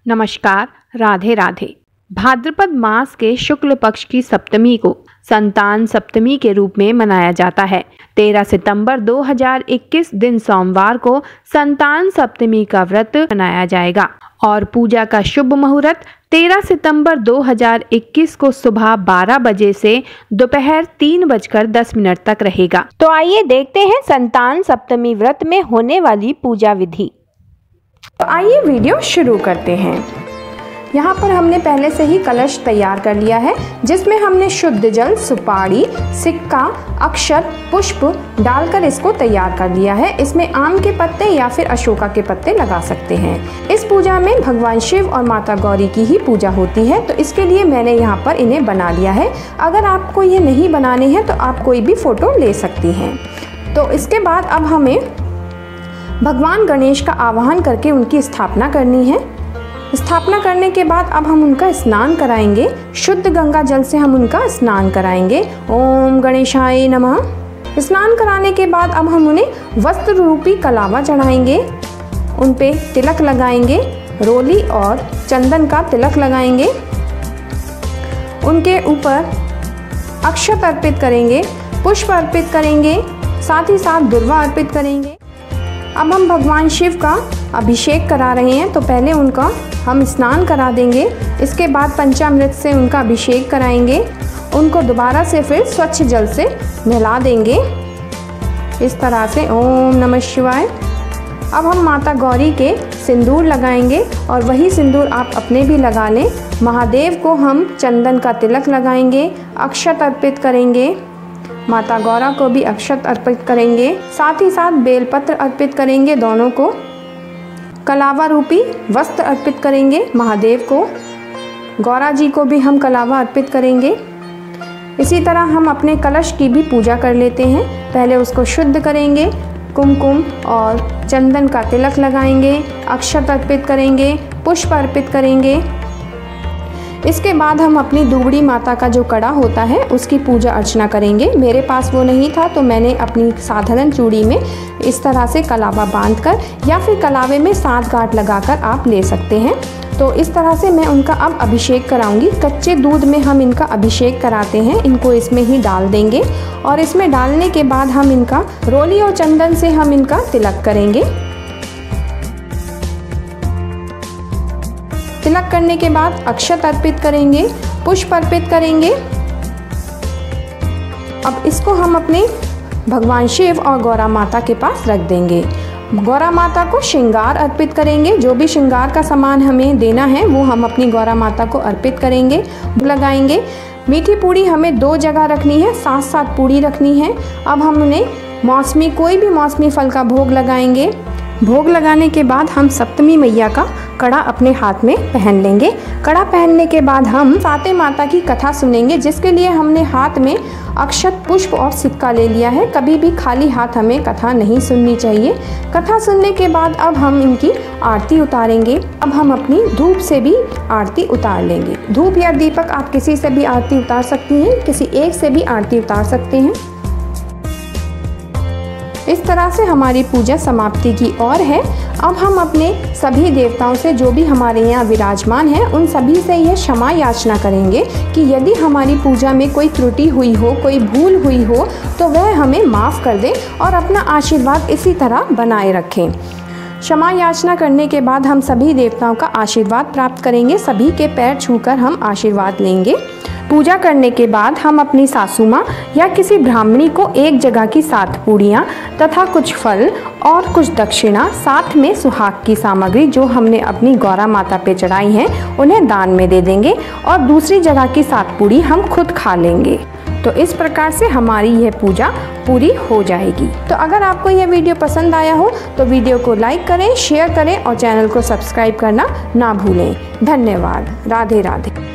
नमस्कार, राधे राधे। भाद्रपद मास के शुक्ल पक्ष की सप्तमी को संतान सप्तमी के रूप में मनाया जाता है। 13 सितंबर 2021 दिन सोमवार को संतान सप्तमी का व्रत मनाया जाएगा और पूजा का शुभ मुहूर्त 13 सितंबर 2021 को सुबह 12 बजे से दोपहर 3:10 तक रहेगा। तो आइए देखते हैं संतान सप्तमी व्रत में होने वाली पूजा विधि। तो आइए वीडियो शुरू करते हैं। यहाँ पर हमने पहले से ही कलश तैयार कर लिया है, जिसमें हमने शुद्ध जल, सुपारी, सिक्का, अक्षत, पुष्प डालकर इसको तैयार कर लिया है। इसमें आम के पत्ते या फिर अशोका के पत्ते लगा सकते हैं। इस पूजा में भगवान शिव और माता गौरी की ही पूजा होती है, तो इसके लिए मैंने यहाँ पर इन्हें बना लिया है। अगर आपको ये नहीं बनाने हैं तो आप कोई भी फोटो ले सकती हैं। तो इसके बाद अब हमें भगवान गणेश का आवाहन करके उनकी स्थापना करनी है। स्थापना करने के बाद अब हम उनका स्नान कराएंगे। शुद्ध गंगा जल से हम उनका स्नान कराएंगे। ओम गणेशाय नमः। स्नान कराने के बाद अब हम उन्हें वस्त्र रूपी कलावा चढ़ाएंगे, उन पे तिलक लगाएंगे, रोली और चंदन का तिलक लगाएंगे। उनके ऊपर अक्षत अर्पित करेंगे, पुष्प अर्पित करेंगे, साथ ही साथ दुर्वा अर्पित करेंगे। अब हम भगवान शिव का अभिषेक करा रहे हैं, तो पहले उनका हम स्नान करा देंगे। इसके बाद पंचामृत से उनका अभिषेक कराएंगे। उनको दोबारा से फिर स्वच्छ जल से नहला देंगे इस तरह से। ओम नमः शिवाय। अब हम माता गौरी के सिंदूर लगाएंगे और वही सिंदूर आप अपने भी लगा लें। महादेव को हम चंदन का तिलक लगाएंगे, अक्षत अर्पित करेंगे। माता गौरा को भी अक्षत अर्पित करेंगे, साथ ही साथ बेलपत्र अर्पित करेंगे दोनों को। कलावा रूपी वस्त्र अर्पित करेंगे महादेव को। गौरा जी को भी हम कलावा अर्पित करेंगे। इसी तरह हम अपने कलश की भी पूजा कर लेते हैं। पहले उसको शुद्ध करेंगे, कुमकुम और चंदन का तिलक लगाएंगे, अक्षत अर्पित करेंगे, पुष्प अर्पित करेंगे। इसके बाद हम अपनी दुबड़ी माता का जो कड़ा होता है उसकी पूजा अर्चना करेंगे। मेरे पास वो नहीं था, तो मैंने अपनी साधारण चूड़ी में इस तरह से कलावा बांधकर या फिर कलावे में 7 गांठ लगाकर आप ले सकते हैं। तो इस तरह से मैं उनका अब अभिषेक कराऊंगी। कच्चे दूध में हम इनका अभिषेक कराते हैं। इनको इसमें ही डाल देंगे और इसमें डालने के बाद हम इनका रोली और चंदन से हम इनका तिलक करेंगे। तिलक करने के बाद अक्षत अर्पित करेंगे, पुष्प अर्पित करेंगे। अब इसको हम अपने भगवान शिव और गौरा माता के पास रख देंगे। गौरा माता को श्रृंगार अर्पित करेंगे। जो भी श्रृंगार का सामान हमें देना है वो हम अपनी गौरा माता को अर्पित करेंगे, लगाएंगे। मीठी पूड़ी हमें 2 जगह रखनी है, 7-7 पूड़ी रखनी है। अब हम उन्हें कोई भी मौसमी फल का भोग लगाएंगे। भोग लगाने के बाद हम सप्तमी मैया का कड़ा अपने हाथ में पहन लेंगे। कड़ा पहनने के बाद हम साते माता की कथा सुनेंगे, जिसके लिए हमने हाथ में अक्षत, पुष्प और सिक्का ले लिया है। कभी भी खाली हाथ हमें कथा नहीं सुननी चाहिए। कथा सुनने के बाद अब हम इनकी आरती उतारेंगे। अब हम अपनी धूप से भी आरती उतार लेंगे। धूप या दीपक आप किसी से भी आरती उतार सकती हैं, किसी एक से भी आरती उतार सकते हैं। इस तरह से हमारी पूजा समाप्ति की ओर है। अब हम अपने सभी देवताओं से, जो भी हमारे यहाँ विराजमान हैं, उन सभी से यह क्षमा याचना करेंगे कि यदि हमारी पूजा में कोई त्रुटि हुई हो, कोई भूल हुई हो, तो वह हमें माफ़ कर दें और अपना आशीर्वाद इसी तरह बनाए रखें। क्षमा याचना करने के बाद हम सभी देवताओं का आशीर्वाद प्राप्त करेंगे। सभी के पैर छूकर हम आशीर्वाद लेंगे। पूजा करने के बाद हम अपनी सासू माँ या किसी ब्राह्मणी को एक जगह की 7 पूड़ियाँ तथा कुछ फल और कुछ दक्षिणा, साथ में सुहाग की सामग्री जो हमने अपनी गौरा माता पे चढ़ाई हैं, उन्हें दान में दे देंगे और दूसरी जगह की 7 पूड़ी हम खुद खा लेंगे। तो इस प्रकार से हमारी यह पूजा पूरी हो जाएगी। तो अगर आपको यह वीडियो पसंद आया हो तो वीडियो को लाइक करें, शेयर करें और चैनल को सब्सक्राइब करना ना भूलें। धन्यवाद। राधे राधे।